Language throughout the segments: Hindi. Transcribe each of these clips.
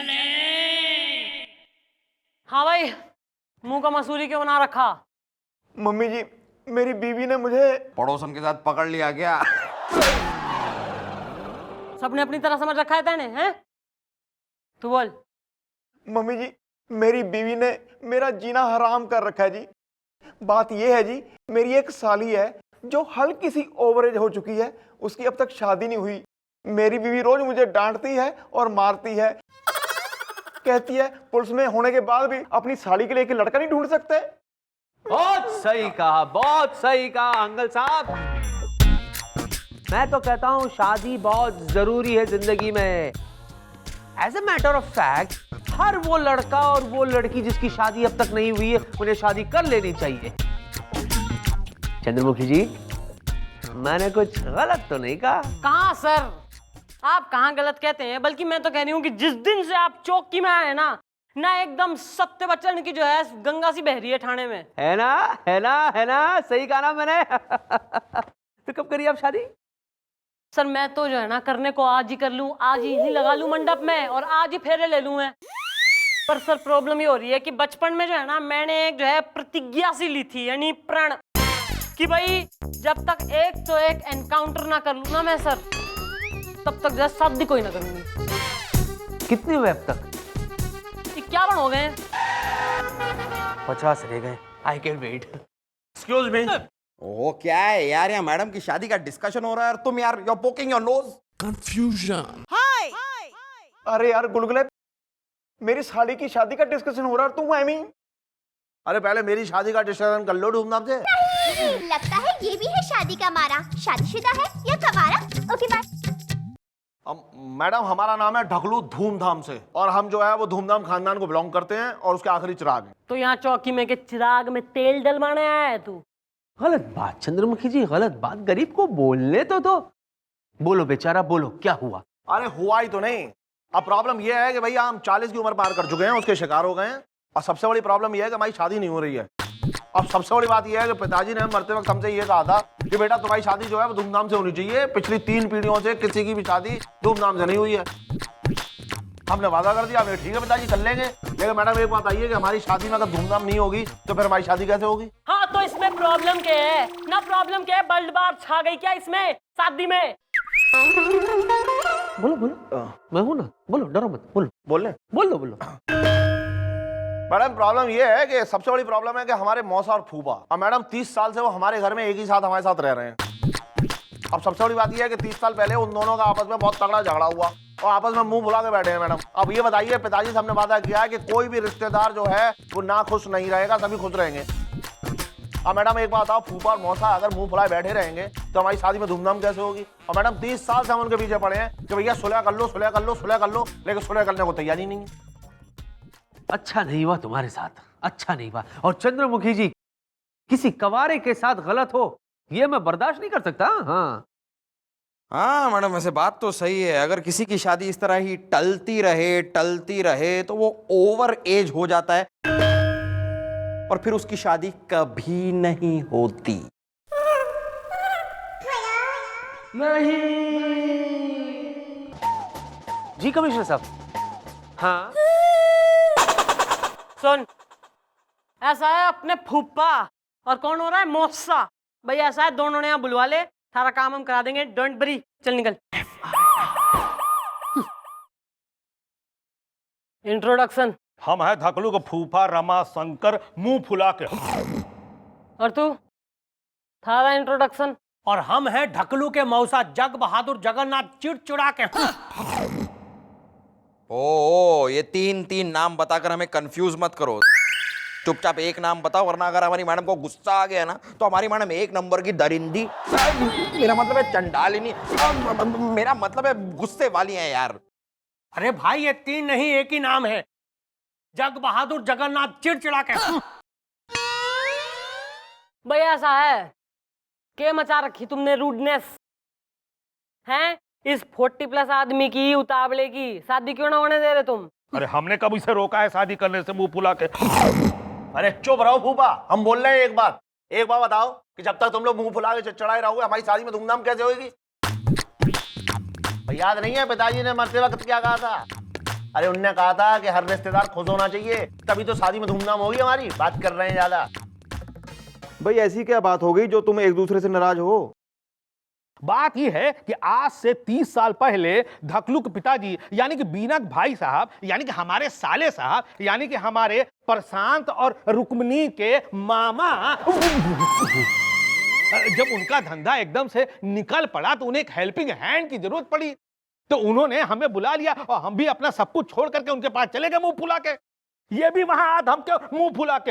चले। हाँ भाई, मुंह का मसूरी क्यों बना रखा? मम्मी जी, मेरी बीवी ने मुझे पड़ोसन के साथ पकड़ लिया क्या? सबने अपनी तरह समझ रखा है तेने, हैं? तू बोल। मम्मी जी, मेरी बीवी ने मेरा जीना हराम कर रखा है जी। बात यह है जी, मेरी एक साली है जो हल्की सी ओवरेज हो चुकी है, उसकी अब तक शादी नहीं हुई। मेरी बीवी रोज मुझे डांटती है और मारती है, कहती है पुलिस में होने के बाद भी अपनी साली के लिए एक लड़का नहीं ढूंढ सकते। बहुत सही कहा, बहुत सही कहा अंकल साहब। मैं तो कहता हूं शादी बहुत जरूरी है जिंदगी में। As a matter of fact हर वो लड़का और वो लड़की जिसकी शादी अब तक नहीं हुई है उन्हें शादी कर लेनी चाहिए। चंद्रमुखी जी, मैंने कुछ गलत तो नहीं कहा? कहाँ सर, आप कहाँ गलत कहते हैं? बल्कि मैं तो कह रही हूँ कि जिस दिन से आप चौकी में आए ना एकदम सत्य बच्चन की जो है गंगा सी बह रही है ठाणे में। है ना, है ना, है ना, सही कहा ना मैंने। तो कब करिए आप शादी? सर मैं तो जो है ना करने को आज ही कर लूं, आज ही लगा लूं मंडप में और आज ही फेरे ले लूं मैं। पर सर प्रॉब्लम ये हो रही है कि बचपन में जो है ना मैंने एक जो है प्रतिज्ञा सी ली थी, यानी प्रण, कि भाई जब तक एक तो एक एनकाउंटर ना कर लूं ना मैं सर, तब तक जो है शादी कोई ना करूंगी। कितने हुए अब तक? 51 हो गए। 50 रह गए। I can wait. Excuse me. ओ क्या है यार, यहाँ मैडम की शादी का डिस्कशन हो रहा है और तुम यार you are poking your nose. Confusion. अरे यार गुलगुले, मेरी साली की शादी का डिस्कशन हो रहा है, तुम आई मीन। अरे पहले मेरी शादी का डिस्कशन कर लो धूमधाम से। लगता है ये भी है शादी का मारा। शादीशुदा है या कवारा? Okay bye. मैडम हमारा नाम है ढकलू धूमधाम से, और हम जो है वो धूमधाम खानदान को बिलोंग करते हैं और उसके आखिरी चिराग हैं। तो यहाँ चौकी में के चिराग में तेल डलवाने आया है तू? गलत बात चंद्रमुखी जी, गलत बात। गरीब को बोलने तो दो। बोलो बेचारा, बोलो क्या हुआ? अरे हुआ ही तो नहीं। अब प्रॉब्लम ये है कि भैया हम 40 की उम्र पार कर चुके हैं, उसके शिकार हो गए हैं, और सबसे बड़ी प्रॉब्लम ये है कि हमारी शादी नहीं हो रही है। अब सबसे बड़ी बात यह है कि पिताजी ने मरते वक्त हमसे ये कहा था कि बेटा तुम्हारी शादी जो है वो धूमधाम से होनी चाहिए। पिछली 3 पीढ़ियों से किसी की भी शादी धूमधाम से नहीं हुई है। हमने वादा कर दिया, ठीक है पिताजी कर लेंगे, लेकिन मैडम एक बात आई है कि हमारी शादी में अगर धूमधाम नहीं होगी तो फिर हमारी शादी कैसे होगी? हाँ तो इसमें प्रॉब्लम क्या है ना? प्रॉब्लम क्या है? बल्ड बार छा गई क्या इसमें शादी में? बोलो बोलो, मैं हूं ना, बोलो डरो मत, बोलो बोल बोलो। मैडम प्रॉब्लम ये है कि सबसे बड़ी प्रॉब्लम है कि हमारे मौसा और फूफा, और मैडम 30 साल से वो हमारे घर में एक ही साथ हमारे साथ रह रहे हैं। अब सबसे बड़ी बात ये है कि 30 साल पहले उन दोनों का आपस में बहुत तगड़ा झगड़ा हुआ और आपस में मुंह फुला के बैठे हैं मैडम। अब ये बताइए, पिताजी से हमने वादा किया है कि कोई भी रिश्तेदार जो है वो ना खुश नहीं रहेगा, सभी खुश रहेंगे। अब मैडम एक बात बताओ, फूफा और मौसा अगर मुंह फुलाए बैठे रहेंगे तो हमारी शादी में धूमधाम कैसे होगी? और मैडम 30 साल से हम उनके पीछे पड़े हैं कि भैया सुलह कर लो, सुलह कर लो, सुलह कर लो, लेकिन सुलह करने को तैयारी नहीं है। अच्छा नहीं हुआ तुम्हारे साथ, अच्छा नहीं हुआ। और चंद्रमुखी जी, किसी कवारे के साथ गलत हो ये मैं बर्दाश्त नहीं कर सकता। हाँ मैडम, वैसे बात तो सही है। अगर किसी की शादी इस तरह ही टलती रहे तो वो ओवर एज हो जाता है और फिर उसकी शादी कभी नहीं होती। नहीं जी कमिश्नर साहब। हाँ सुन, ऐसा है अपने फूफा और कौन हो रहा है मौसा, भाई ऐसा है दोनों ने यहाँ बुलवा ले, सारा काम हम करा देंगे, डोंट वरी। चल निकल। इंट्रोडक्शन। हम है धकलू का फूफा रमा शंकर मुंह फुला के। और तू? थारा इंट्रोडक्शन। और हम हैं ढकलू के मौसा जग बहादुर जगन्नाथ चिड़चिड़ा के। ओ ये 3 नाम बताकर हमें कंफ्यूज मत करो। चुपचाप एक नाम बताओ, वरना अगर हमारी मैडम को गुस्सा आ गया ना तो हमारी मैडम 1 नंबर की दरिंदी, मेरा मतलब है चंडालिनी, मेरा मतलब है गुस्से वाली है यार। अरे भाई ये 3 नहीं, एक ही नाम है, जग बहादुर जगन्नाथ चिड़चिड़ा के। भाई ऐसा है के मचा रखी तुमने रूडनेस हैं? इस 40+ आदमी की उतावले की शादी क्यों ना होने दे रहे तुम? अरे हमने कब इसे रोका है शादी करने से मुंह फुला के? अरे चुप रहो फूफा, हम बोल रहे हैं। एक बात बताओ कि जब तक तुम लोग मुंह फुला के चढ़ाए रहोगे हमारी शादी में धूमधाम कैसे होगी? याद नहीं है पिताजी ने मरते वक्त क्या कहा था? अरे उनने कहा था कि हर रिश्तेदार खुश होना चाहिए, तभी तो शादी में धूमधाम होगी हमारी। बात कर रहे हैं ज्यादा। भाई ऐसी क्या बात हो गई जो तुम एक दूसरे से नाराज हो? बात यह है कि आज से 30 साल पहले धकलू के पिताजी यानी कि बीना के भाई साहब यानी कि हमारे साले साहब यानी कि हमारे प्रशांत और रुक्मणी के मामा जब उनका धंधा एकदम से निकल पड़ा तो उन्हें एक हेल्पिंग हैंड की जरूरत पड़ी, तो उन्होंने हमें बुला लिया और हम भी अपना सब कुछ छोड़ करके उनके पास चले गए मुंह फुला के। ये भी वहां आज हम के मुंह फुला के।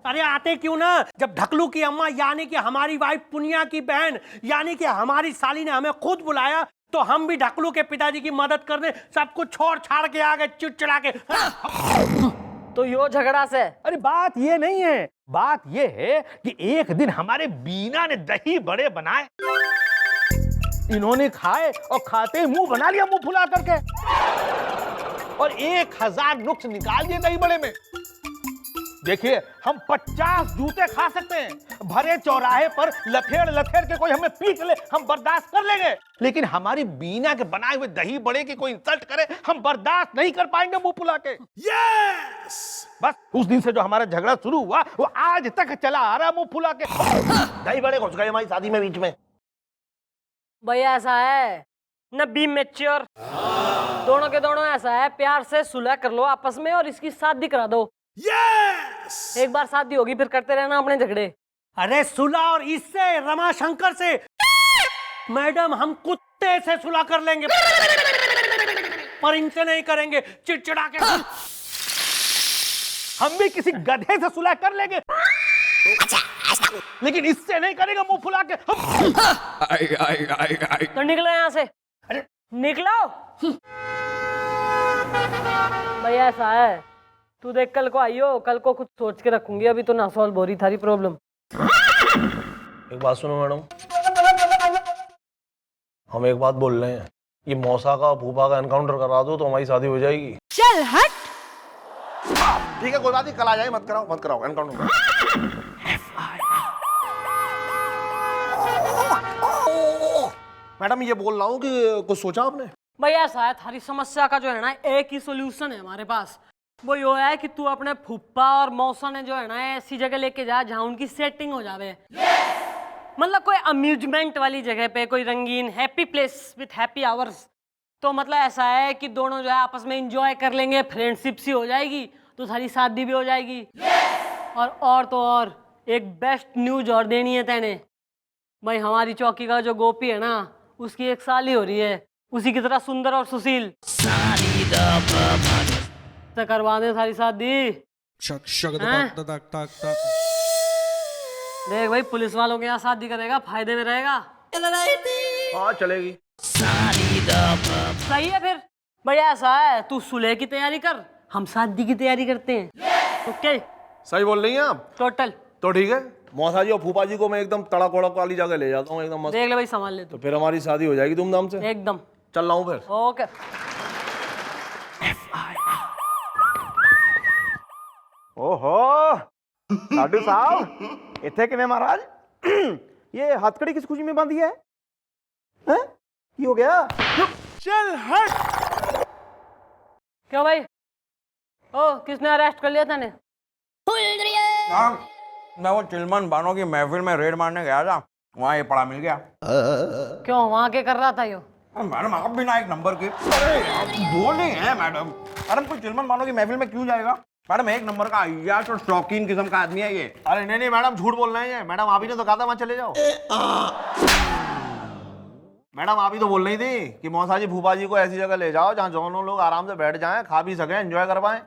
अरे आते क्यों ना, जब ढकलू की अम्मा यानी कि हमारी वाइफ पुनिया की बहन यानी कि हमारी साली ने हमें खुद बुलाया, तो हम भी ढकलू के पिताजी की मदद करने सब कुछ छोड़ छाड़ के आ गए चिड़चिड़ा के। तो यो झगड़ा से अरे बात ये नहीं है, बात ये है कि एक दिन हमारे बीना ने दही बड़े बनाए, इन्होंने खाए और खाते ही मुंह बना लिया मुंह फुला करके, और 1000 नुक्स निकाल दिए दही बड़े में। देखिए हम 50 जूते खा सकते हैं, भरे चौराहे पर लथेड़ लथेड़ के कोई हमें पीट ले हम बर्दाश्त कर लेंगे, लेकिन हमारी बीना के बनाए हुए दही बड़े की कोई इंसल्ट करे हम बर्दाश्त नहीं कर पाएंगे मुंह फुला के। यस! बस उस दिन से जो हमारा झगड़ा शुरू हुआ वो आज तक चला आ रहा मुंह फुला के। दही बड़े घुस गए हमारी शादी में बीच में। भैया ऐसा है न, बी मैच्योर, दोनों के दोनों ऐसा है, प्यार से सुलह कर लो आपस में और इसकी शादी करा दो। यस! एक बार शादी होगी फिर करते रहना अपने झगड़े। अरे सुलह और इससे रमाशंकर से मैडम हम कुत्ते से सुलह कर लेंगे, पर इनसे नहीं करेंगे चिड़चिड़ा के। हम भी किसी गधे से सुलह कर लेंगे, लेकिन इससे नहीं करेगा मुंह फुला के। तो निकलो यहाँ से, अरे निकलो। भैया ऐसा है, तू देख कल को आइयो, कल को कुछ सोच के रखूंगी, अभी तो ना सॉल्व हो रही थारी प्रॉब्लम। एक बात सुनो मैडम, हम एक बात बोल रहे हैं, ये मौसा का फूफा का एनकाउंटर करा दो तो हमारी शादी हो जाएगी। चल हट। ठीक है कोई बात नहीं, कल आ जाए, मत कराओ एनकाउंटर। मैडम ये बोल रहा हूँ कि कुछ सोचा आपने? भैया ऐसा है, थारी समस्या का जो है ना एक ही सोल्यूशन है हमारे पास, वो यो है कि तू अपने फूफा और मौसा ने जो है ना ऐसी जगह लेके जा जहाँ उनकी सेटिंग हो जावे। मतलब कोई अम्यूजमेंट वाली जगह पे, कोई रंगीन happy place with happy hours. तो मतलब ऐसा है कि दोनों जो है आपस में एंजॉय कर लेंगे, फ्रेंडशिप सी हो जाएगी, तो सारी शादी भी हो जाएगी। और तो और एक बेस्ट न्यूज और देनी है तेने भाई, हमारी चौकी का जो गोपी है ना उसकी 1 साल ही हो रही है, उसी की तरह सुंदर और सुशील तो करवा दे सारी शादी। देख भाई पुलिस वालों के यहाँ शादी करेगा, फायदे में रहेगा। हाँ चलेगी। सही है फिर भैया ऐसा है, तू सुलह की तैयारी कर, हम शादी की तैयारी करते हैं। ओके सही बोल रही हैं आप। टोटल तो ठीक है, मौसा जी और फूफा जी को मैं एकदम तड़क वड़क वाली जगह ले जाता हूँ, एकदम मस्त। देख ले भाई, संभाल ले तो तू फिर हमारी शादी हो जाएगी धूमधाम से। एकदम। चल रहा हूँ फिर। ओके। ओहो लाडू साहब इथे किवें महाराज? ये हथकड़ी किस खुशी में बांधी है? हैं? की हो गया? चल हट। क्यों भाई? ओ किसने अरेस्ट कर लिया तने? मैं वो चिलमन बानो की महफिल में रेड मारने गया था, वहाँ ये पड़ा मिल गया। क्यों वहाँ के कर रहा था यो? मैडम आप भी ना एक नंबर की बोले हैं मैडम। मैडम कोई चिलमन बानो की महफिल में क्यों जाएगा? मैडम एक नंबर का अय्याश और शौकीन किस्म का आदमी है ये। अरे नहीं मैडम झूठ बोल रहे हैं। मैडम आप ही ने तो कहा था वहाँ चले जाओ। मैडम आप ही तो बोल रही थी कि मौसा जी फूफा जी को ऐसी जगह ले जाओ जहाँ दोनों लोग आराम से बैठ जाएं, खा भी सकें, एंजॉय कर पाएं।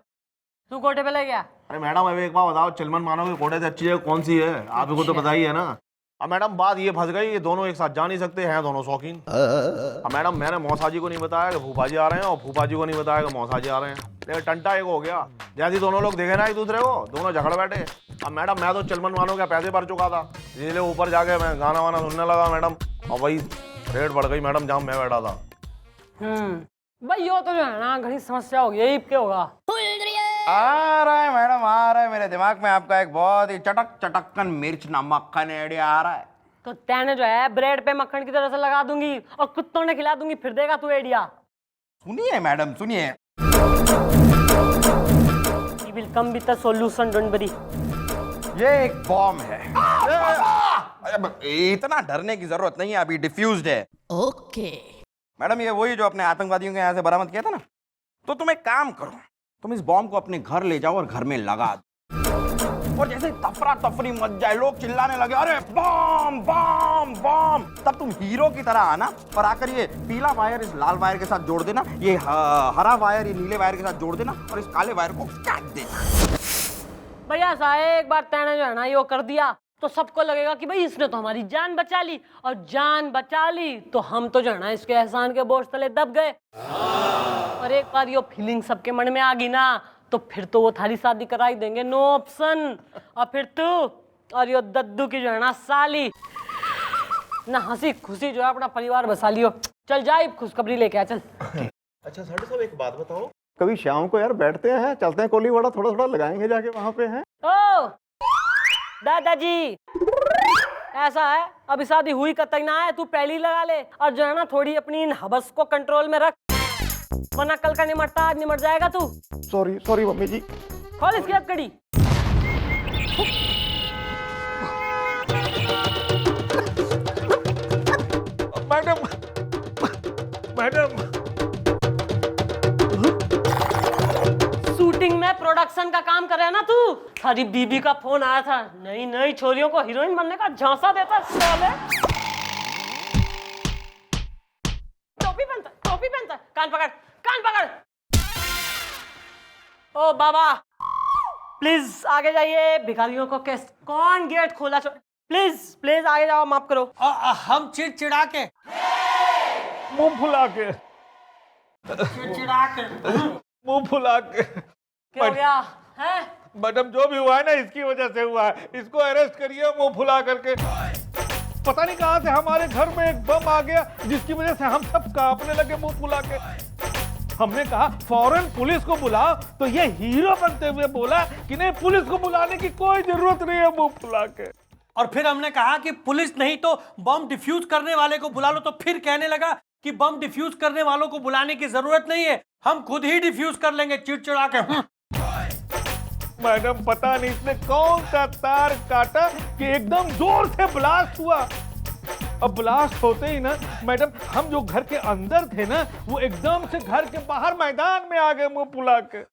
तू कोटे पे ले गया? अरे मैडम अब एक बार बताओ, चिलमन मानो के कोटे से अच्छी जगह कौन सी है? आपको तो पता ही है ना। अब मैडम बात ये फंस गई, ये दोनों एक साथ जा नहीं सकते हैं, दोनों शौकीन। अब मैडम मैंने मौसा जी को नहीं बताया कि फूफा जी आ रहे हैं और फूफा जी को नहीं बताया कि मौसा जी आ रहे हैं, लेकिन टंटा एक हो गया। जैसे दोनों लोग देखे ना एक दूसरे को, दोनों झगड़ बैठे। अब मैडम मैं तो चिलमन मानो के पैसे भर चुका था, इसलिए ऊपर जाके मैं गाना वाना सुनने लगा मैडम, और वही रेट बढ़ गई मैडम जहाँ मैं बैठा था। भाई यो तो जो है ना घनी समस्या हो गई, यही क्या होगा? आ रहा है मैडम, आ रहा है मेरे दिमाग में आपका एक बहुत ही चटक चटक्कन मिर्च नमक का आइडिया आ रहा है। तो तेने जो है ब्रेड पे मक्खन की तरह से लगा दूंगी और कुत्तों ने खिला दूंगी, फिर देगा तू आइडिया। सुनिए मैडम सुनिए, He will come with a solution, don't worry. ये एक बॉम्ब है। इतना डरने की जरूरत नहीं है, अभी डिफ्यूज्ड है। ओके। मैडम ये वही जो अपने आतंकवादियों के यहाँ से बरामद किया था ना, तो तुम एक काम करो, तुम इस बॉम्ब को अपने घर ले जाओ और घर में लगा दो, और जैसे तफरा तफरी मच जाए, लोग चिल्लाने लगे अरे बॉम्ब बॉम्ब बॉम्ब, तब तुम हीरो की तरह आना और आकर ये पीला वायर इस लाल वायर के साथ जोड़ देना, ये हरा वायर ये नीले वायर के साथ जोड़ देना और इस काले वायर को काट देना। भैया साहब एक बार तैने जो है ना यो कर दिया तो सबको लगेगा कि भाई इसने तो हमारी जान बचा ली, और जान बचा ली तो हम तो जो है ना इसके एहसान के बोझ तले दब गए। और एक बार यो फीलिंग सबके मन में आ गई ना तो फिर तो वो थारी शादी कराई देंगे, नो ऑप्शन। और फिर तू और यो दद्दू की जो है ना साली ना हंसी खुशी जो है अपना परिवार बसा लियो। चल जाए खुशखबरी लेके आ चल। अच्छा साडू साहब एक बात बताओ, कभी शाम को यार बैठते हैं, चलते हैं कोली वड़ा, थोड़ा थोड़ा लगाएंगे जाके वहां पे हैं। ओ दादाजी ऐसा है अभी शादी हुई कतई ना है, तू पहली लगा ले और जो है ना थोड़ी अपनी इन हवस को कंट्रोल में रख, वरना कल का निमटता आज निमट जाएगा तू। सॉरी सॉरी मम्मी जी। खोल इसकी हथकड़ी। मैडम मैडम शूटिंग में प्रोडक्शन का काम कर रहा है ना तू। सारी बीबी का फोन आया था, नई नई छोरियों को हीरोइन बनने का झांसा देता साले। टोपी पहनता, कान पकड़ कान पकड़। ओ बाबा प्लीज आगे जाइए, भिखारियों को कैसे कौन गेट खोला? प्लीज प्लीज आगे जाओ, माफ करो। हम चिड़चिड़ा के मुंह फुला के चिड़चिड़ा के मुंह फुला के क्या हो गया है? मैडम जो भी हुआ है ना इसकी वजह से हुआ है, इसको अरेस्ट करिए मुंह फुला करके। पता नहीं कहां से हमारे घर में एक बम आ गया जिसकी वजह से हम सब कांपने लगे मुंह फुला के। हमने कहा फौरन पुलिस को बुलाओ, तो ये हीरो बनते हुए बोला कि नहीं पुलिस को बुलाने की कोई जरूरत नहीं है, मुंह फुला के। और फिर हमने कहा कि पुलिस नहीं तो बम डिफ्यूज करने वाले को बुला लो, तो फिर कहने लगा कि बम डिफ्यूज करने वालों को बुलाने की जरूरत नहीं है, हम खुद ही डिफ्यूज कर लेंगे चिड़चिड़ा के। मैडम पता नहीं इसने कौन सा तार काटा कि एकदम जोर से ब्लास्ट हुआ। अब ब्लास्ट होते ही ना मैडम हम जो घर के अंदर थे ना वो एकदम से घर के बाहर मैदान में आ गए मुंह फुला के।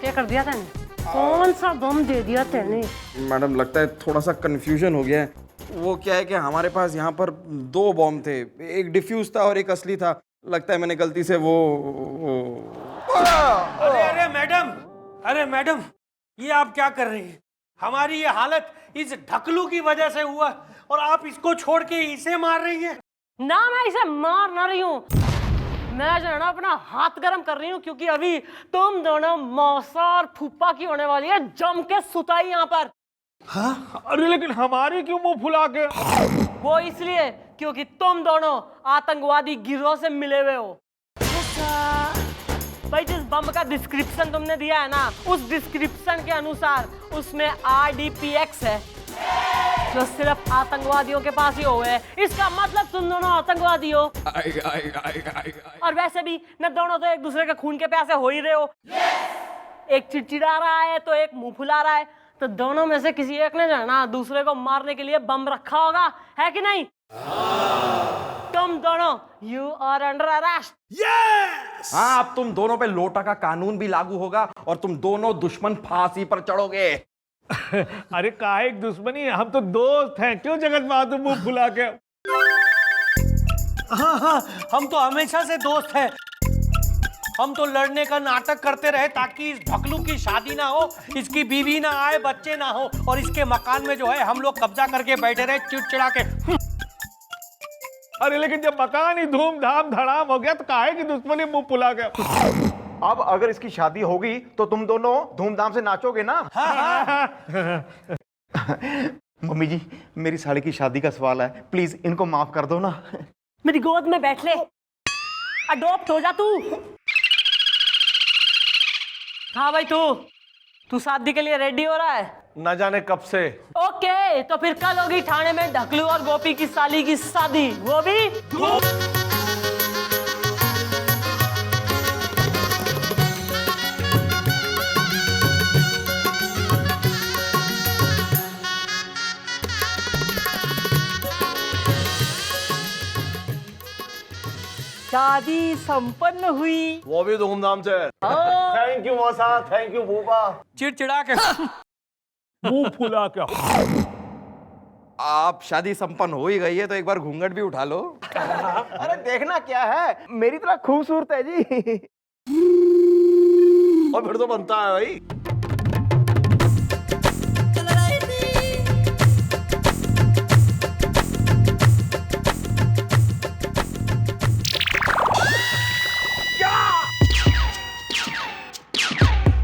क्या कर दिया तैने? कौन सा बम दे दिया तैने? मैडम लगता है थोड़ा सा कंफ्यूजन हो गया है। वो क्या है कि हमारे पास यहाँ पर 2 बॉम्ब थे, एक डिफ्यूज था और एक असली था। लगता है मैंने गलती से वो अरे मैडम ये आप क्या कर रही हैं? हमारी ये हालत इस ढकलू की वजह से हुआ और आप इसको छोड़ के इसे मार रही हैं। ना मैं इसे मार ना रही हूँ, मैं जो है ना अपना हाथ गर्म कर रही हूँ, क्योंकि अभी तुम दोनों मौसा और फूफा की होने वाली है जम के सुताई यहाँ पर। हाँ? अरे लेकिन हमारी क्यों मुंह फुला के? वो इसलिए क्योंकि तुम दोनों आतंकवादी गिरोह से मिले हुए हो। भाई जिस बम का डिस्क्रिप्शन तुमने दिया है ना, उस डिस्क्रिप्शन के अनुसार उसमें RDPX है, जो सिर्फ आतंकवादियों के पास ही हुए है। इसका मतलब तुम दोनों आतंकवादी हो। और वैसे भी न दोनों तो एक दूसरे के खून के प्यासे हो ही रहे हो। एक चिड़चिड़ा रहा है तो एक मुंह फुला रहा है, तो दोनों में से किसी एक ने जो है ना दूसरे को मारने के लिए बम रखा होगा, है कि नहीं? तुम दोनों यू आर अंडर अरेस्ट। हाँ, अब तुम दोनों पे लोटा का कानून भी लागू होगा और तुम दोनों दुश्मन फांसी पर चढ़ोगे। अरे काहे एक दुश्मनी, हम तो दोस्त हैं, क्यों जगत बहादुर मुंह फुला के? हाँ हम तो हमेशा से दोस्त हैं। हम तो लड़ने का नाटक करते रहे ताकि इस ढकलू की शादी ना हो, इसकी बीवी ना आए, बच्चे ना हो, और इसके मकान में जो है हम लोग कब्जा करके बैठे रहे चिड़चिड़ा के। अरे लेकिन जब मकान ही धूमधाम धड़ाम हो गया तो काहे की दुश्मनी मुंह फुला के? अब अगर इसकी शादी होगी तो तुम दोनों धूमधाम से नाचोगे ना? मम्मी जी मेरी साली की शादी का सवाल है, प्लीज इनको माफ कर दो ना। मेरी गोद में बैठ ले, अडॉप्ट हो जा तू। हाँ भाई तू शादी के लिए रेडी हो रहा है? न जाने कब से। ओके, तो फिर कल होगी ठाणे में ढकलू और गोपी की साली की शादी, वो भी शादी संपन्न हुई। वो भी धूमधाम से। थैंक यू मौसा, थैंक यू फूफा। चिड़चिड़ा के मुंह फुला के आप शादी संपन्न हो ही गई है तो एक बार घूंघट भी उठा लो। अरे देखना क्या है, मेरी तरह खूबसूरत है जी। और फिर तो बनता है भाई।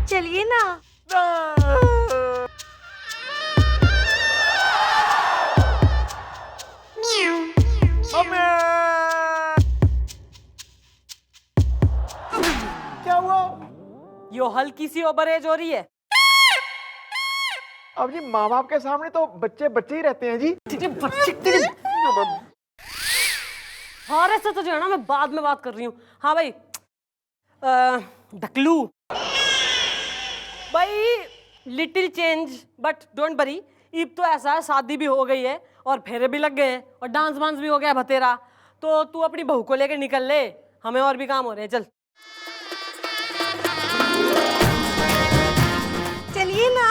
चलिए ना। क्या हुआ? यो हल्की सी ओवर एज हो रही है। अब जी माँ बाप के सामने तो बच्चे बच्चे ही रहते हैं जी। हारे से तो जो है ना मैं बाद में बात कर रही हूँ। हाँ भाई, ढकलू भाई, little change but don't worry. अब तो ऐसा है, शादी भी हो गई है और फेरे भी लग गए हैं और डांस वांस भी हो गया भतेरा। तो तू अपनी बहू को लेकर निकल ले, हमें और भी काम हो रहे हैं। चल चलिए ना।